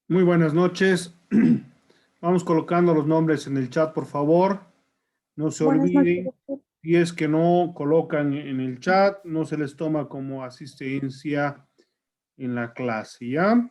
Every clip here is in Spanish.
Muy buenas noches. Vamos colocando los nombres en el chat, por favor. No se Buenas noches, olviden, doctor. si es que no colocan en el chat, no se les toma como asistencia en la clase, ¿ya?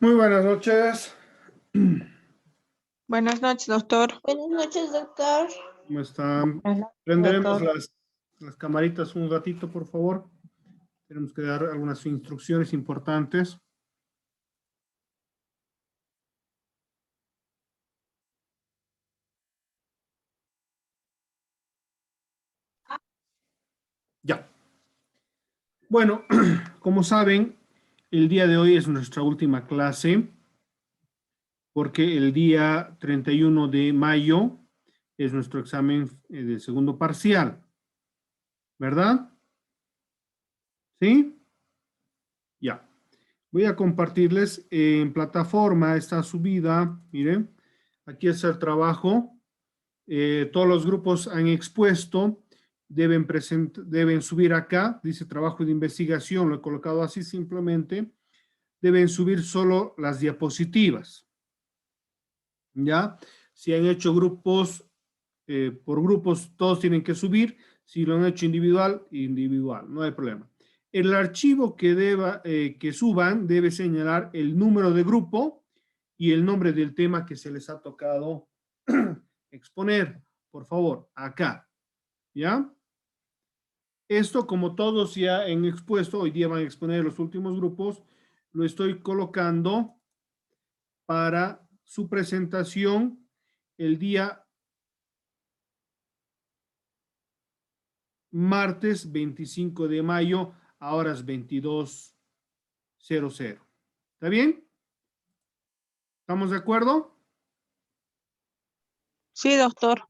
Muy buenas noches. Buenas noches, doctor. Buenas noches, doctor. ¿Cómo están? Buenas noches, Prenderemos doctor. las camaritas un ratito, por favor. Tenemos que dar algunas instrucciones importantes. Ya. Bueno, como saben, el día de hoy es nuestra última clase porque el día 31 de mayo es nuestro examen del segundo parcial. ¿Verdad? ¿Sí? Ya. Voy a compartirles en plataforma esta subida. Miren, aquí es el trabajo. Todos los grupos han expuesto, deben subir acá, dice trabajo de investigación, lo he colocado así simplemente, deben subir solo las diapositivas. ¿Ya? Si han hecho grupos, por grupos, todos tienen que subir. Si lo han hecho individual, individual, no hay problema. El archivo que suban debe señalar el número de grupo y el nombre del tema que se les ha tocado exponer, por favor, acá. ¿Ya? Esto, como todos ya han expuesto, hoy día van a exponer los últimos grupos, lo estoy colocando para su presentación el día martes 25 de mayo a horas 22:00. ¿Está bien? ¿Estamos de acuerdo? Sí, doctor.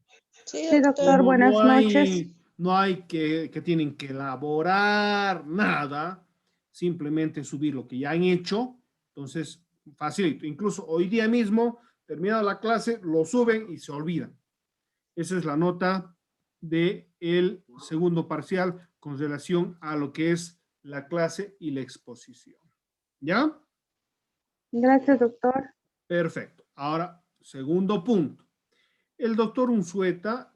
Sí, Sí, doctor, Como buenas noches. no hay que tienen que elaborar nada, simplemente subir lo que ya han hecho, entonces facilito. Incluso hoy día mismo, terminada la clase, lo suben y se olvidan. Esa es la nota del segundo parcial con relación a lo que es la clase y la exposición. ¿Ya? Gracias, doctor. Perfecto. Ahora, segundo punto. El doctor Unzueta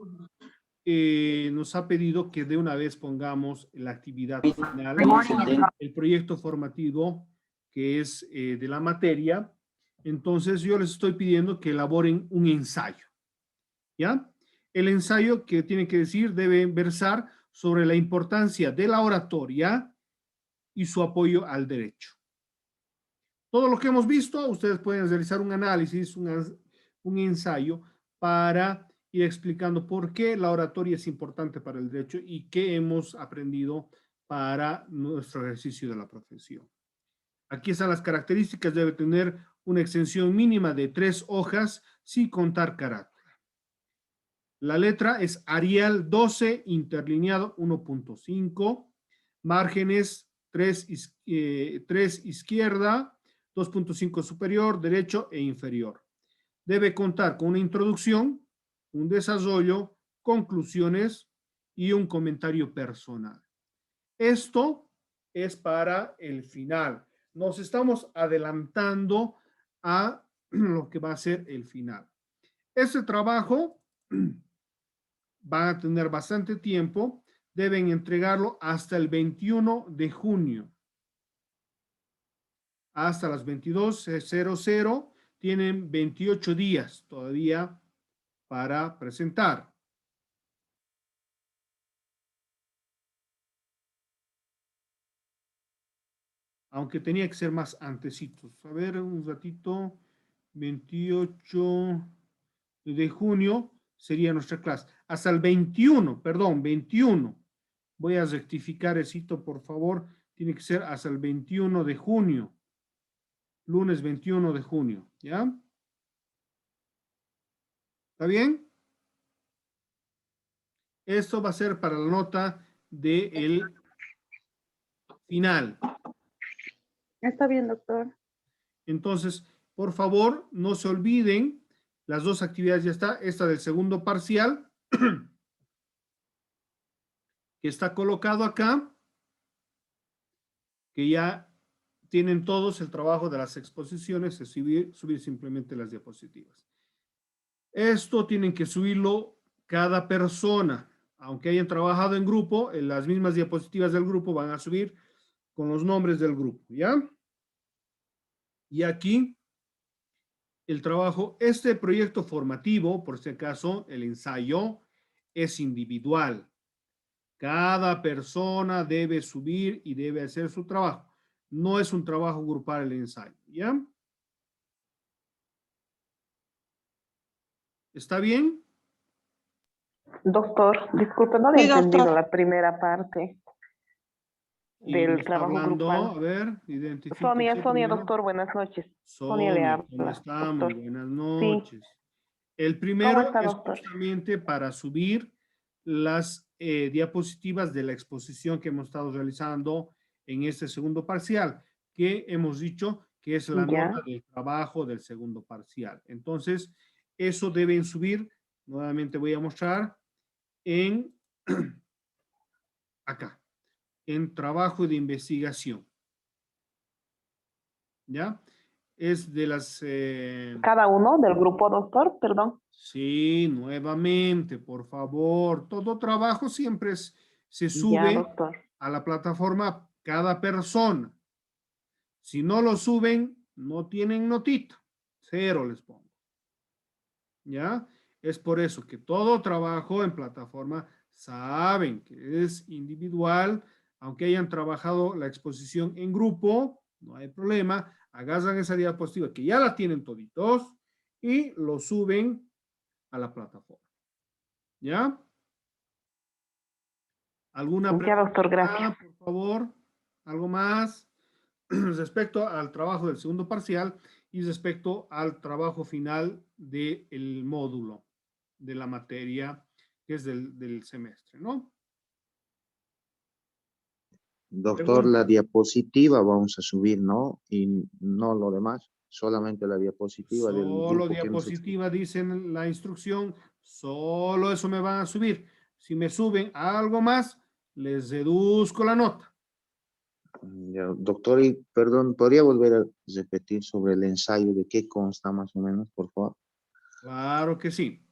nos ha pedido que de una vez pongamos la actividad final, el proyecto formativo que es de la materia. Entonces, yo les estoy pidiendo que elaboren un ensayo. ¿Ya? El ensayo que tiene que decir debe versar sobre la importancia de la oratoria y su apoyo al derecho. Todo lo que hemos visto, ustedes pueden realizar un análisis, un ensayo para ir explicando por qué la oratoria es importante para el derecho y qué hemos aprendido para nuestro ejercicio de la profesión. Aquí están las características. Debe tener una extensión mínima de 3 hojas sin contar carátula. La letra es Arial 12, interlineado 1.5, márgenes 3 izquierda, 2.5 superior, derecho e inferior. Debe contar con una introducción, un desarrollo, conclusiones y un comentario personal. Esto es para el final. Nos estamos adelantando a lo que va a ser el final. Este trabajo van a tener bastante tiempo, deben entregarlo hasta el 21 de junio. Hasta las 22:00 tienen 28 días todavía para presentar. Aunque tenía que ser más antecitos. A ver, un ratito, 28 de junio sería nuestra clase. Hasta el 21, perdón, 21. Voy a rectificar eso, por favor. Tiene que ser hasta el 21 de junio. Lunes 21 de junio, ¿ya? ¿Está bien? Esto va a ser para la nota del final. Está bien, doctor. Entonces, por favor, no se olviden, las dos actividades ya está, esta del segundo parcial, que está colocado acá, que ya tienen todos el trabajo de las exposiciones, es subir simplemente las diapositivas. Esto tienen que subirlo cada persona, aunque hayan trabajado en grupo, en las mismas diapositivas del grupo van a subir con los nombres del grupo, ¿ya? Y aquí el trabajo, este proyecto formativo, por si acaso, el ensayo es individual. Cada persona debe subir y debe hacer su trabajo. No es un trabajo grupal el ensayo, ¿ya? ¿Está bien? Doctor, disculpe, no había Sí, entendido doctor. la primera parte ¿Quién me del está trabajo hablando? grupal. A ver, identifíquese Sonia, primero. doctor, buenas noches. Sonia le Sonia, ¿cómo habla, está? Muy doctor. buenas Sí, noches. El ¿cómo primero está, es doctor? justamente para subir las diapositivas de la exposición que hemos estado realizando en este segundo parcial, que hemos dicho que es la nota Ya, del trabajo del segundo parcial. Entonces, eso deben subir, nuevamente voy a mostrar, en acá, en trabajo de investigación. ¿Ya? Es de las... cada uno del grupo, doctor, perdón. sí, nuevamente, por favor. Todo trabajo siempre se Ya, sube doctor. a la plataforma cada persona. Si no lo suben, no tienen notita. Cero les pongo. ¿Ya? Es por eso que todo trabajo en plataforma saben que es individual, aunque hayan trabajado la exposición en grupo, no hay problema, agarran esa diapositiva que ya la tienen toditos y lo suben a la plataforma. ¿Ya? ¿Alguna Ya, doctor, gracias. pregunta, por favor? ¿Algo más? Respecto al trabajo del segundo parcial y respecto al trabajo final del módulo de la materia que es del semestre, ¿no? Doctor, la Pregunta. diapositiva vamos a subir, ¿no? Y no lo demás, solamente la diapositiva del Solo grupo que nos explica. diapositiva, dicen la instrucción, solo eso me van a subir. Si me suben algo más, les reduzco la nota. Ya, doctor, y perdón, ¿podría volver a repetir sobre el ensayo de qué consta más o menos, por favor? Claro que sí.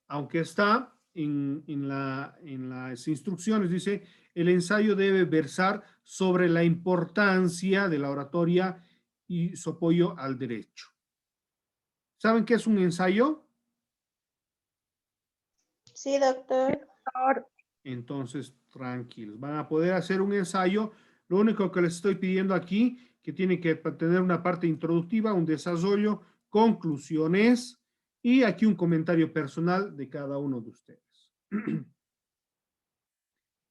Aunque está en las instrucciones, dice, el ensayo debe versar sobre la importancia de la oratoria y su apoyo al derecho. ¿Saben qué es un ensayo? Sí, doctor. Entonces, tranquilos, van a poder hacer un ensayo. Lo único que les estoy pidiendo aquí, que tiene que tener una parte introductiva, un desarrollo, conclusiones y aquí un comentario personal de cada uno de ustedes.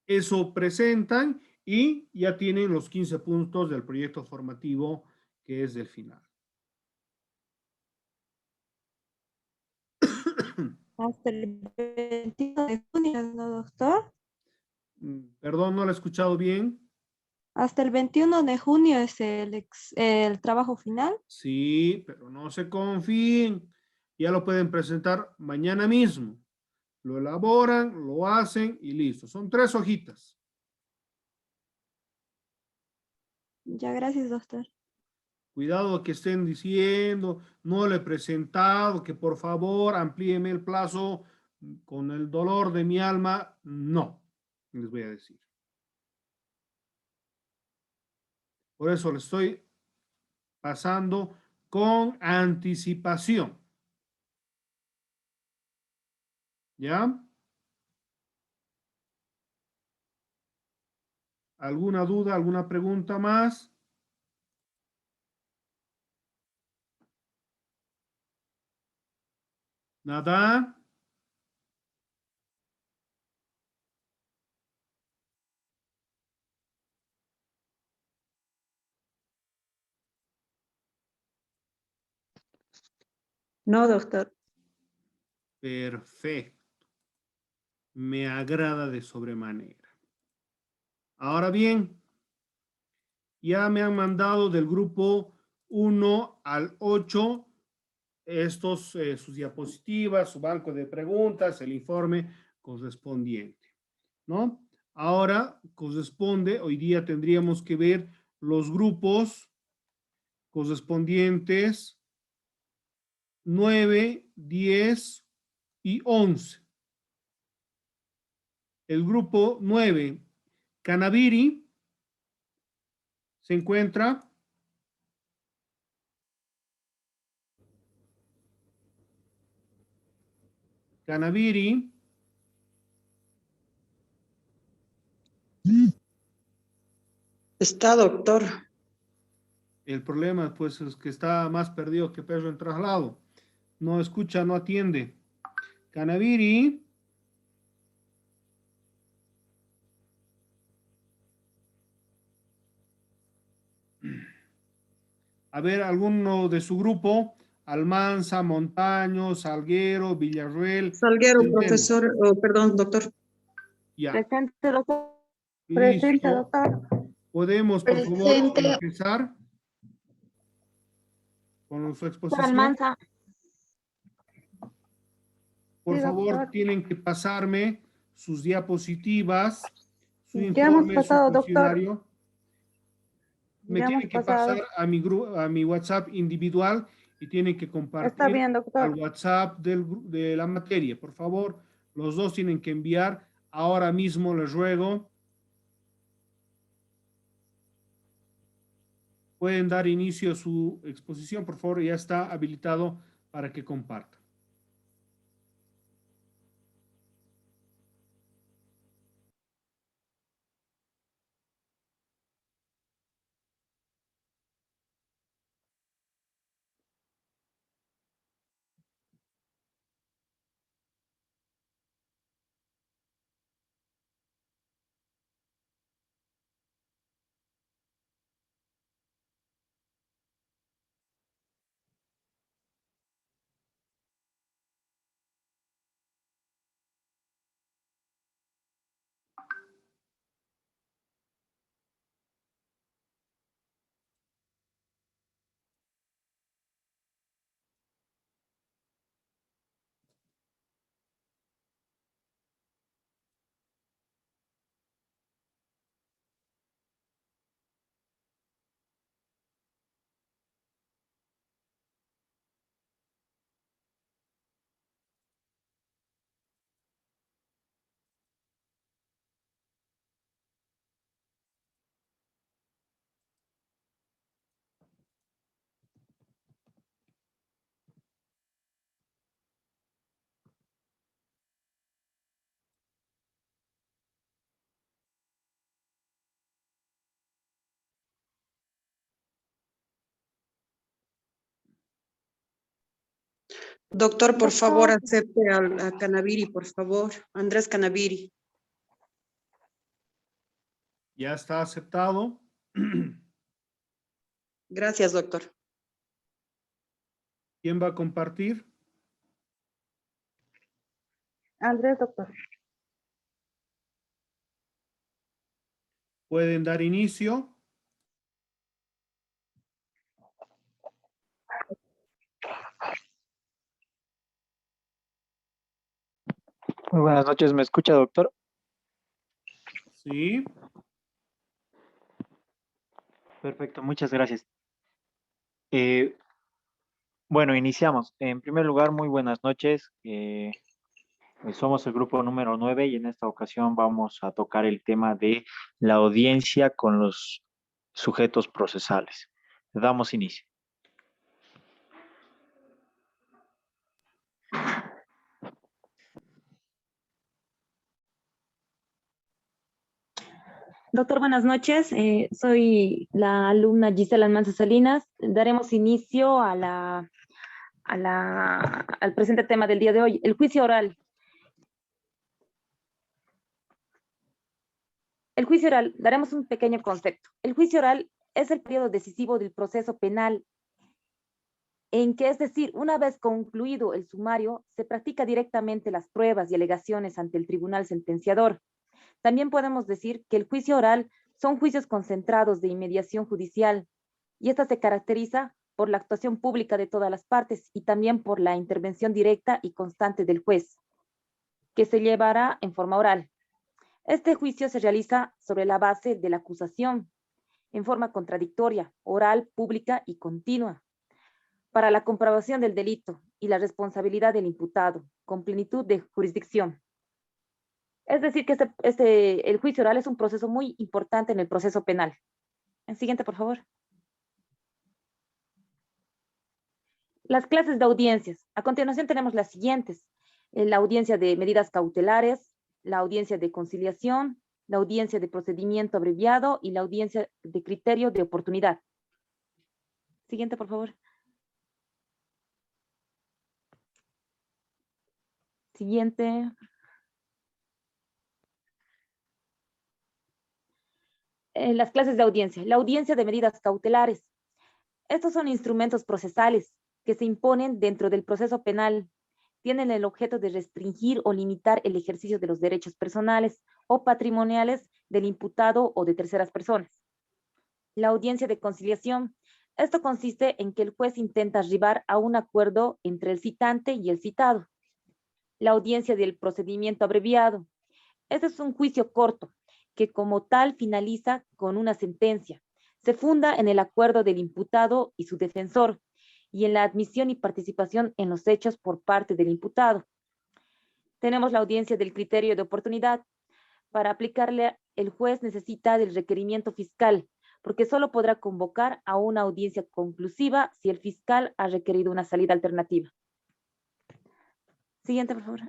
Eso presentan y ya tienen los 15 puntos del proyecto formativo que es del final. Hasta el 21 de junio, ¿no, doctor? Perdón, no lo he escuchado bien. Hasta el 21 de junio es el trabajo final. Sí, pero no se confíen. Ya lo pueden presentar mañana mismo. Lo elaboran, lo hacen y listo. Son 3 hojitas. Ya, gracias, doctor. Cuidado que estén diciendo, no le he presentado, que por favor amplíeme el plazo con el dolor de mi alma. No, les voy a decir. Por eso le estoy pasando con anticipación. ¿Ya? ¿Alguna duda, alguna pregunta más? ¿Nada? No, doctor. Perfecto. Me agrada de sobremanera. Ahora bien, ya me han mandado del grupo 1 al 8 sus diapositivas, su banco de preguntas, el informe correspondiente, ¿no? Ahora corresponde, hoy día tendríamos que ver los grupos correspondientes 9, 10 y 11. El grupo 9, Canaviri, se encuentra Canaviri. Está, doctor. El problema, pues, es que está más perdido que perro en traslado. No escucha, no atiende. Canaviri. A ver, alguno de su grupo. Almanza, Montaño, Salguero, Villarruel. Salguero, Centeno. profesor, perdón, doctor. Ya, Presente, doctor. Presente, listo. doctor. ¿Podemos, por favor, Presente. empezar con su exposición? Almanza. Por Sí, favor, doctor. tienen que pasarme sus diapositivas, su Ya hemos informe, su pasado, doctor. cuestionario. Me Ya hemos tienen que pasado. pasar a mi WhatsApp individual y tienen que Está compartir bien, al doctor. WhatsApp de la materia. Por favor, los dos tienen que enviar. Ahora mismo les ruego. Pueden dar inicio a su exposición, por favor, ya está habilitado para que compartan. Doctor, por Doctor. favor, acepte a Canaviri, por favor. Andrés Canaviri. Ya está aceptado. Gracias, doctor. ¿Quién va a compartir? Andrés, doctor. Pueden dar inicio. Muy buenas noches, ¿me escucha, doctor? Sí. Perfecto, muchas gracias. Bueno, iniciamos. En primer lugar, muy buenas noches. Somos el grupo número 9 y en esta ocasión vamos a tocar el tema de la audiencia con los sujetos procesales. Damos inicio. Doctor, buenas noches. Soy la alumna Gisela Almanza Salinas. Daremos inicio al presente tema del día de hoy, el juicio oral. El juicio oral, daremos un pequeño concepto. El juicio oral es el periodo decisivo del proceso penal en que, es decir, una vez concluido el sumario, se practica directamente las pruebas y alegaciones ante el tribunal sentenciador. También podemos decir que el juicio oral son juicios concentrados de inmediación judicial y esta se caracteriza por la actuación pública de todas las partes y también por la intervención directa y constante del juez, que se llevará en forma oral. Este juicio se realiza sobre la base de la acusación, en forma contradictoria, oral, pública y continua, para la comprobación del delito y la responsabilidad del imputado, con plenitud de jurisdicción. Es decir, que el juicio oral es un proceso muy importante en el proceso penal. El siguiente, por favor. Las clases de audiencias. A continuación tenemos las siguientes. la audiencia de medidas cautelares, la audiencia de conciliación, la audiencia de procedimiento abreviado y la audiencia de criterio de oportunidad. Siguiente, por favor. Siguiente. Las clases de audiencia. La audiencia de medidas cautelares. Estos son instrumentos procesales que se imponen dentro del proceso penal. Tienen el objeto de restringir o limitar el ejercicio de los derechos personales o patrimoniales del imputado o de terceras personas. La audiencia de conciliación. Esto consiste en que el juez intenta arribar a un acuerdo entre el citante y el citado. La audiencia del procedimiento abreviado. Este es un juicio corto que como tal finaliza con una sentencia. Se funda en el acuerdo del imputado y su defensor y en la admisión y participación en los hechos por parte del imputado. Tenemos la audiencia del criterio de oportunidad. Para aplicarle, el juez necesita del requerimiento fiscal, porque solo podrá convocar a una audiencia conclusiva si el fiscal ha requerido una salida alternativa. Siguiente, por favor.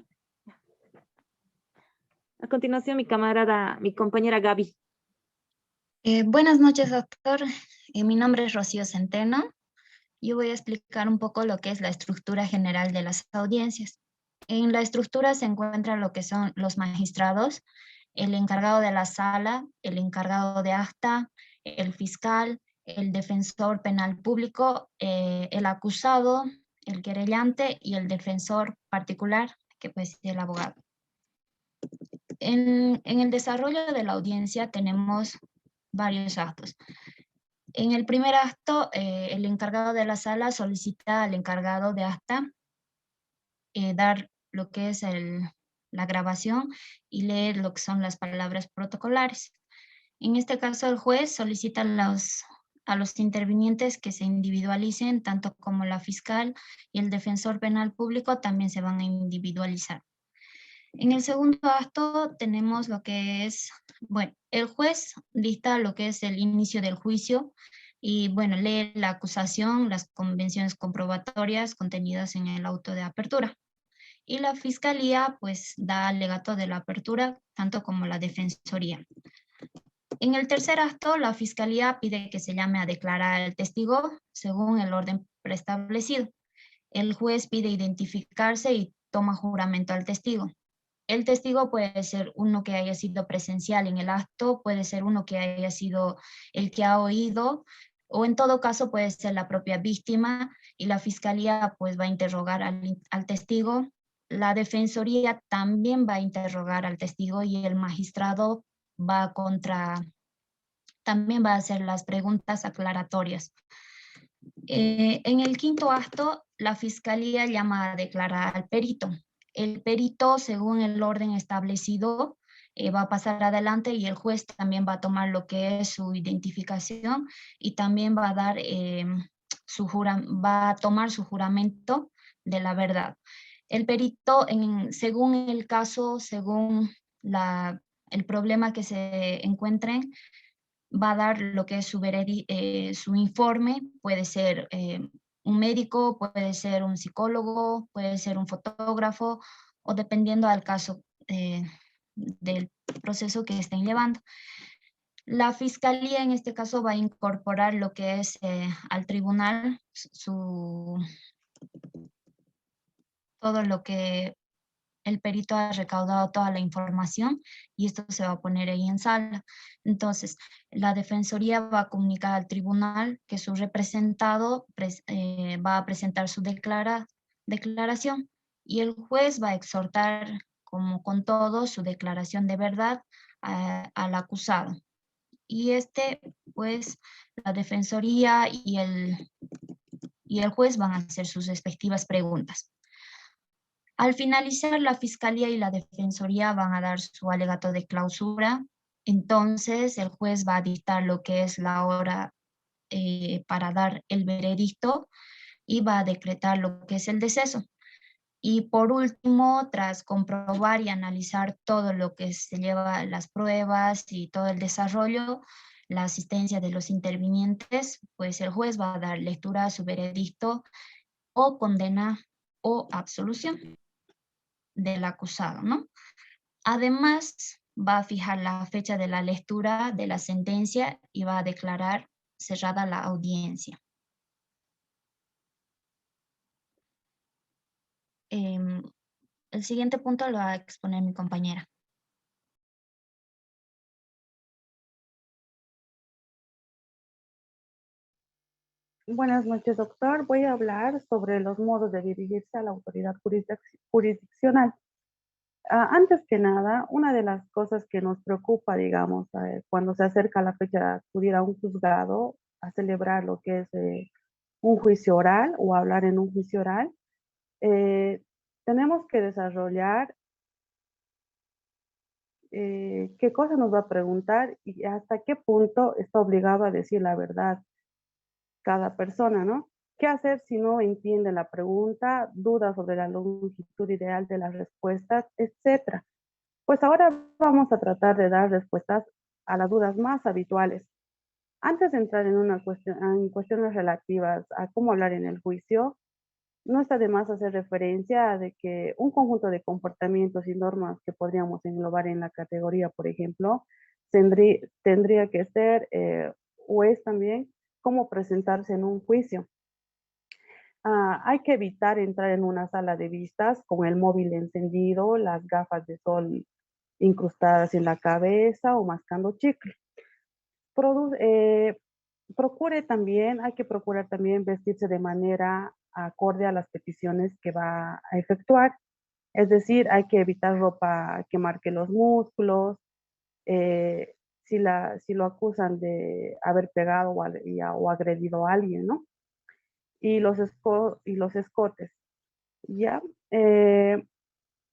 A continuación, mi compañera Gaby. Buenas noches, doctor. Mi nombre es Rocío Centeno. Yo voy a explicar un poco lo que es la estructura general de las audiencias. En la estructura se encuentra lo que son los magistrados, el encargado de la sala, el encargado de acta, el fiscal, el defensor penal público, el acusado, el querellante y el defensor particular, que puede ser el abogado. En el desarrollo de la audiencia tenemos varios actos. En el primer acto, el encargado de la sala solicita al encargado de acta dar lo que es la grabación y leer lo que son las palabras protocolares. En este caso, el juez solicita a los intervinientes que se individualicen, tanto como la fiscal y el defensor penal público también se van a individualizar. En el segundo acto tenemos lo que es, bueno, el juez dicta lo que es el inicio del juicio y, bueno, lee la acusación, las convenciones comprobatorias contenidas en el auto de apertura. Y la fiscalía, pues, da alegato de la apertura, tanto como la defensoría. En el tercer acto, la fiscalía pide que se llame a declarar al testigo según el orden preestablecido. El juez pide identificarse y toma juramento al testigo. El testigo puede ser uno que haya sido presencial en el acto, puede ser uno que haya sido el que ha oído, o en todo caso puede ser la propia víctima y la fiscalía pues va a interrogar al testigo. La defensoría también va a interrogar al testigo y el magistrado también va a hacer las preguntas aclaratorias. En el quinto acto, la fiscalía llama a declarar al perito. El perito, según el orden establecido, va a pasar adelante y el juez también va a tomar lo que es su identificación y también va a dar va a tomar su juramento de la verdad. El perito, según el caso, según el problema que se encuentren, va a dar lo que es su informe, puede ser un médico, puede ser un psicólogo, puede ser un fotógrafo, o dependiendo del caso del proceso que estén llevando. La fiscalía en este caso va a incorporar lo que es al tribunal todo lo que el perito ha recaudado, toda la información, y esto se va a poner ahí en sala. Entonces, la defensoría va a comunicar al tribunal que su representado va a presentar su declaración y el juez va a exhortar, como con todo, su declaración de verdad al acusado. Y pues, la defensoría y el juez van a hacer sus respectivas preguntas. Al finalizar, la fiscalía y la defensoría van a dar su alegato de clausura. Entonces, el juez va a dictar lo que es la hora para dar el veredicto y va a decretar lo que es el deceso. Y por último, tras comprobar y analizar todo lo que se lleva, las pruebas y todo el desarrollo, la asistencia de los intervinientes, pues el juez va a dar lectura a su veredicto o condena o absolución. del acusado, ¿no? Además, va a fijar la fecha de la lectura de la sentencia y va a declarar cerrada la audiencia. El siguiente punto lo va a exponer mi compañera. Buenas noches, doctor. Voy a hablar sobre los modos de dirigirse a la autoridad jurisdiccional. Antes que nada, una de las cosas que nos preocupa, digamos, cuando se acerca la fecha de acudir a un juzgado a celebrar lo que es un juicio oral o hablar en un juicio oral, tenemos que desarrollar qué cosa nos va a preguntar y hasta qué punto está obligado a decir la verdad cada persona, ¿no? ¿Qué hacer si no entiende la pregunta, duda sobre la longitud ideal de las respuestas, etcétera? Pues ahora vamos a tratar de dar respuestas a las dudas más habituales. Antes de entrar en cuestiones relativas a cómo hablar en el juicio, no está de más hacer referencia a de que un conjunto de comportamientos y normas que podríamos englobar en la categoría, por ejemplo, tendría que ser o es también cómo presentarse en un juicio. Hay que evitar entrar en una sala de vistas con el móvil encendido, las gafas de sol incrustadas en la cabeza o mascando chicle. Hay que procurar también vestirse de manera acorde a las peticiones que va a efectuar. Es decir, hay que evitar ropa que marque los músculos, si lo acusan de haber pegado o agredido a alguien, ¿no? Y los escotes, ¿ya?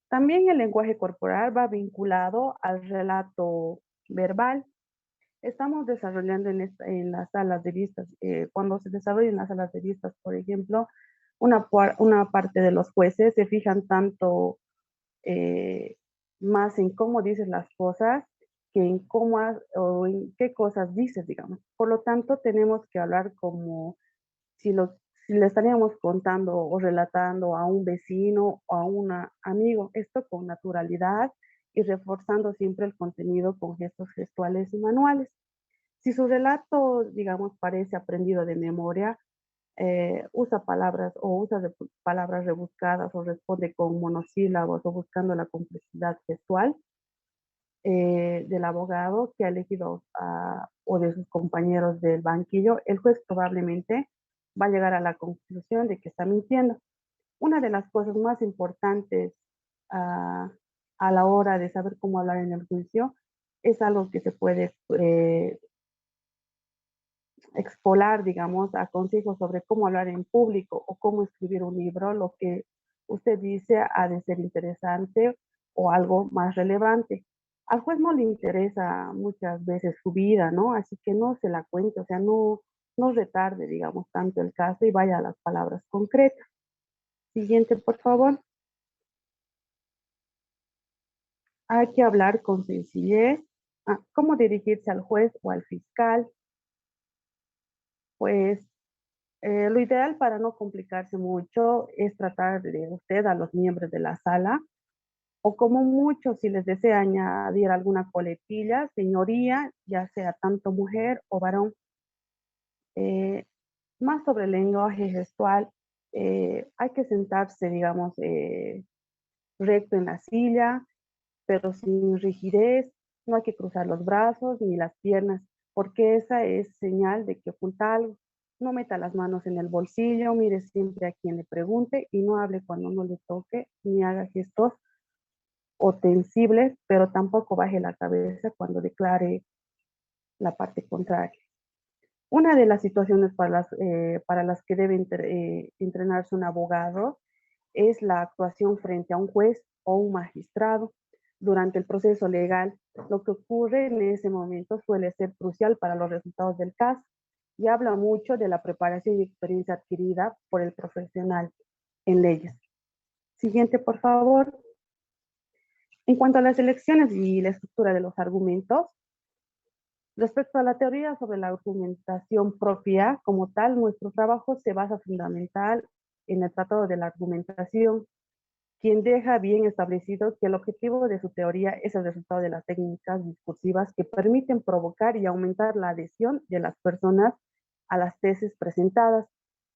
También el lenguaje corporal va vinculado al relato verbal. Estamos desarrollando en las salas de vistas, cuando se desarrollan las salas de vistas, por ejemplo, una parte de los jueces se fijan tanto más en cómo dices las cosas que en cómo o en qué cosas dices, digamos. Por lo tanto, tenemos que hablar como si le estaríamos contando o relatando a un vecino o a un amigo, esto con naturalidad y reforzando siempre el contenido con gestos gestuales y manuales. Si su relato, digamos, parece aprendido de memoria, usa palabras rebuscadas o responde con monosílabos o buscando la complejidad gestual del abogado que ha elegido o de sus compañeros del banquillo, el juez probablemente va a llegar a la conclusión de que está mintiendo. Una de las cosas más importantes a la hora de saber cómo hablar en el juicio es algo que se puede expolar, digamos, a consejos sobre cómo hablar en público o cómo escribir un libro. Lo que usted dice ha de ser interesante o algo más relevante. Al juez no le interesa muchas veces su vida, ¿no? Así que no se la cuente, o sea, no retarde, digamos, tanto el caso y vaya a las palabras concretas. Siguiente, por favor. Hay que hablar con sencillez. ¿Cómo dirigirse al juez o al fiscal? Pues lo ideal para no complicarse mucho es tratar de usted a los miembros de la sala, o como mucho, si les desea añadir alguna coletilla, señoría, ya sea tanto mujer o varón. Más sobre el lenguaje gestual, hay que sentarse, digamos, recto en la silla, pero sin rigidez. No hay que cruzar los brazos ni las piernas, porque esa es señal de que oculta algo. No meta las manos en el bolsillo, mire siempre a quien le pregunte y no hable cuando no le toque, ni haga gestos ostensibles, pero tampoco baje la cabeza cuando declare la parte contraria. Una de las situaciones para las que debe entrenarse un abogado es la actuación frente a un juez o un magistrado. Durante el proceso legal, lo que ocurre en ese momento suele ser crucial para los resultados del caso y habla mucho de la preparación y experiencia adquirida por el profesional en leyes. Siguiente, por favor. En cuanto a las elecciones y la estructura de los argumentos, respecto a la teoría sobre la argumentación propia como tal, nuestro trabajo se basa fundamental en el tratado de la argumentación, quien deja bien establecido que el objetivo de su teoría es el resultado de las técnicas discursivas que permiten provocar y aumentar la adhesión de las personas a las tesis presentadas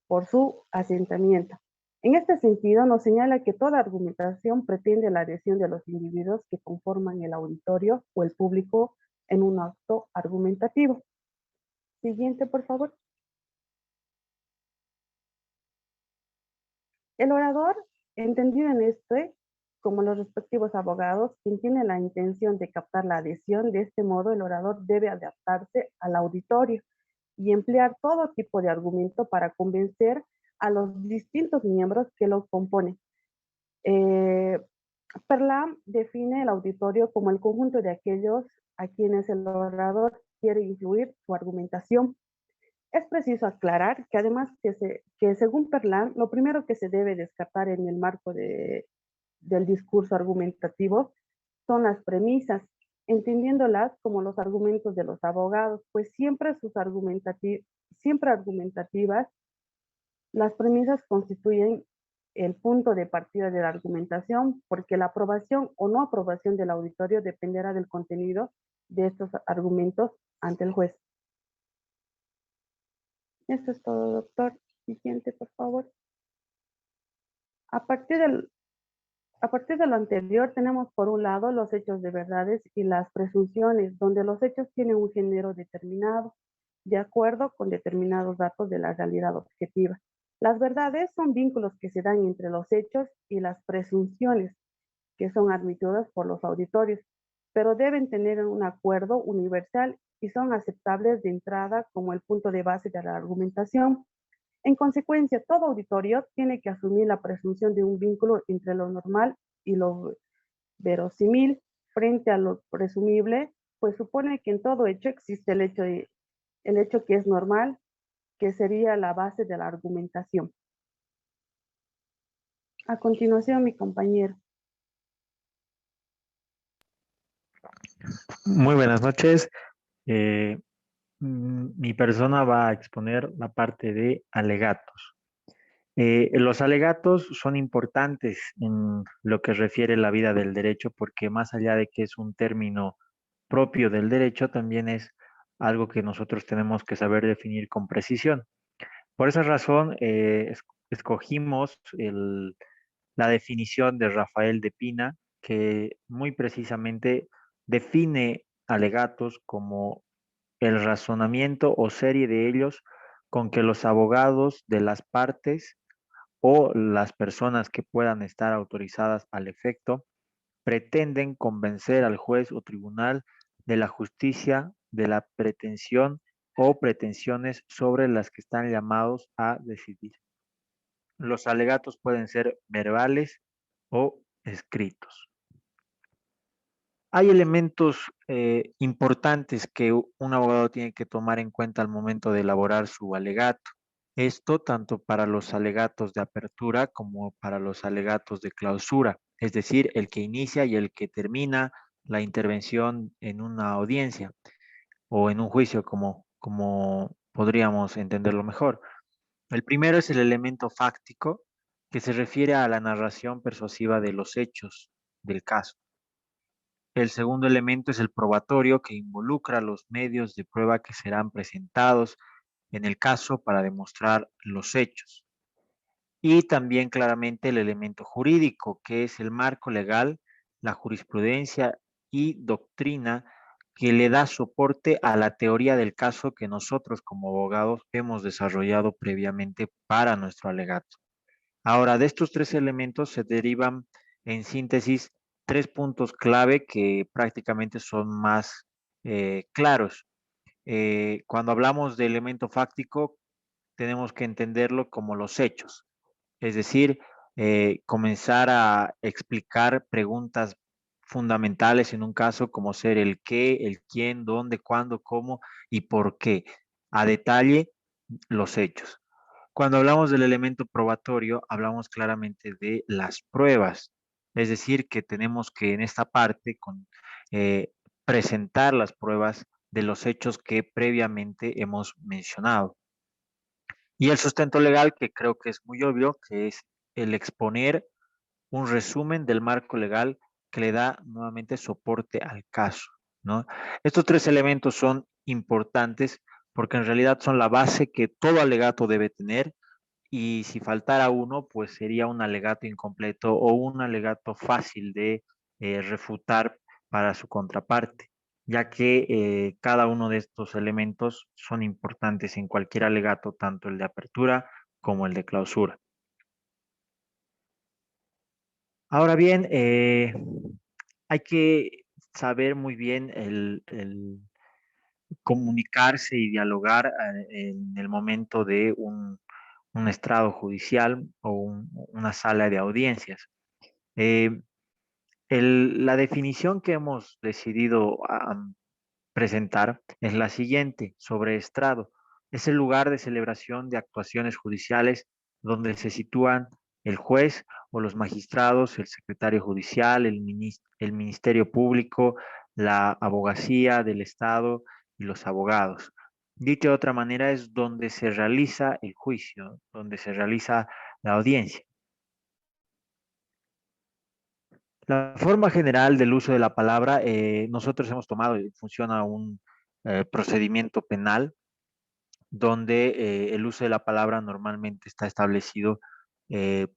por su asentamiento. En este sentido, nos señala que toda argumentación pretende la adhesión de los individuos que conforman el auditorio o el público en un acto argumentativo. Siguiente, por favor. El orador, entendido en este, como los respectivos abogados, quien tiene la intención de captar la adhesión, de este modo el orador debe adaptarse al auditorio y emplear todo tipo de argumento para convencer a los distintos miembros que lo componen. Perlam define el auditorio como el conjunto de aquellos a quienes el orador quiere influir su argumentación. Es preciso aclarar que además que según Perlam, lo primero que se debe descartar en el marco del discurso argumentativo son las premisas, entendiéndolas como los argumentos de los abogados, pues siempre argumentativas, las premisas constituyen el punto de partida de la argumentación, porque la aprobación o no aprobación del auditorio dependerá del contenido de estos argumentos ante el juez. Esto es todo, doctor. Siguiente, por favor. A partir de lo anterior, tenemos por un lado los hechos de verdades y las presunciones, donde los hechos tienen un género determinado, de acuerdo con determinados datos de la realidad objetiva. Las verdades son vínculos que se dan entre los hechos y las presunciones, que son admitidas por los auditorios, pero deben tener un acuerdo universal y son aceptables de entrada como el punto de base de la argumentación. En consecuencia, todo auditorio tiene que asumir la presunción de un vínculo entre lo normal y lo verosímil frente a lo presumible, pues supone que en todo hecho existe el hecho que es normal, que sería la base de la argumentación. A continuación, mi compañero. Muy buenas noches. Mi persona va a exponer la parte de alegatos. Los alegatos son importantes en lo que refiere a la vida del derecho porque más allá de que es un término propio del derecho, también es algo que nosotros tenemos que saber definir con precisión. Por esa razón, escogimos la definición de Rafael de Pina, que muy precisamente define alegatos como el razonamiento o serie de ellos con que los abogados de las partes o las personas que puedan estar autorizadas al efecto pretenden convencer al juez o tribunal de la justicia, de la pretensión o pretensiones sobre las que están llamados a decidir. Los alegatos pueden ser verbales o escritos. Hay elementos importantes que un abogado tiene que tomar en cuenta al momento de elaborar su alegato. Esto tanto para los alegatos de apertura como para los alegatos de clausura, es decir, el que inicia y el que termina la intervención en una audiencia o en un juicio, como podríamos entenderlo mejor. El primero es el elemento fáctico, que se refiere a la narración persuasiva de los hechos del caso. El segundo elemento es el probatorio, que involucra los medios de prueba que serán presentados en el caso para demostrar los hechos. Y también claramente el elemento jurídico, que es el marco legal, la jurisprudencia y doctrina que le da soporte a la teoría del caso que nosotros como abogados hemos desarrollado previamente para nuestro alegato. Ahora, de estos tres elementos se derivan en síntesis tres puntos clave que prácticamente son más claros. Cuando hablamos de elemento fáctico, tenemos que entenderlo como los hechos, es decir, comenzar a explicar preguntas fundamentales en un caso como ser el qué, el quién, dónde, cuándo, cómo y por qué, a detalle los hechos. Cuando hablamos del elemento probatorio, hablamos claramente de las pruebas, es decir, que tenemos que en esta parte presentar las pruebas de los hechos que previamente hemos mencionado. Y el sustento legal, que creo que es muy obvio, que es el exponer un resumen del marco legal que le da nuevamente soporte al caso, ¿no? Estos tres elementos son importantes porque en realidad son la base que todo alegato debe tener, y si faltara uno, pues sería un alegato incompleto o un alegato fácil de refutar para su contraparte, ya que cada uno de estos elementos son importantes en cualquier alegato, tanto el de apertura como el de clausura. Ahora bien, hay que saber muy bien el comunicarse y dialogar en el momento de un estrado judicial o una sala de audiencias. Eh, la definición que hemos decidido presentar es la siguiente sobre estrado. Es el lugar de celebración de actuaciones judiciales donde se sitúan el juez o los magistrados, el secretario judicial, el Ministerio Público, la abogacía del Estado y los abogados. Dicho de otra manera, es donde se realiza el juicio, donde se realiza la audiencia. La forma general del uso de la palabra, nosotros hemos tomado, funciona un procedimiento penal donde el uso de la palabra normalmente está establecido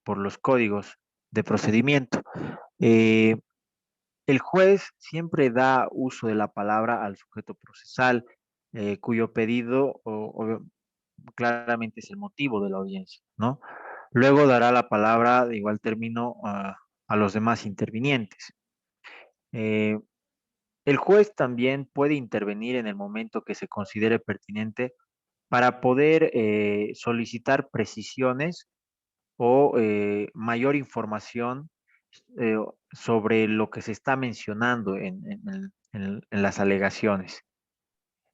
por los códigos de procedimiento. El juez siempre da uso de la palabra al sujeto procesal, cuyo pedido claramente es el motivo de la audiencia, ¿no? Luego dará la palabra de igual término a los demás intervinientes. El juez también puede intervenir en el momento que se considere pertinente para poder solicitar precisiones o mayor información eh, sobre lo que se está mencionando en las alegaciones.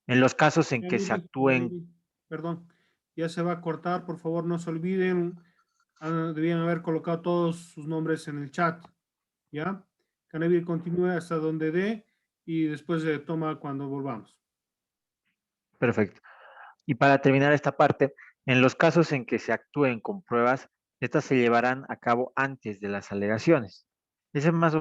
En los casos en que se actúen... Perdón, ya se va a cortar, por favor, no se olviden, debían haber colocado todos sus nombres en el chat, ¿ya? Canavir continúe hasta donde dé y después se toma cuando volvamos. Perfecto. Y para terminar esta parte, en los casos en que se actúen con pruebas, estas se llevarán a cabo antes de las alegaciones. Ese es más o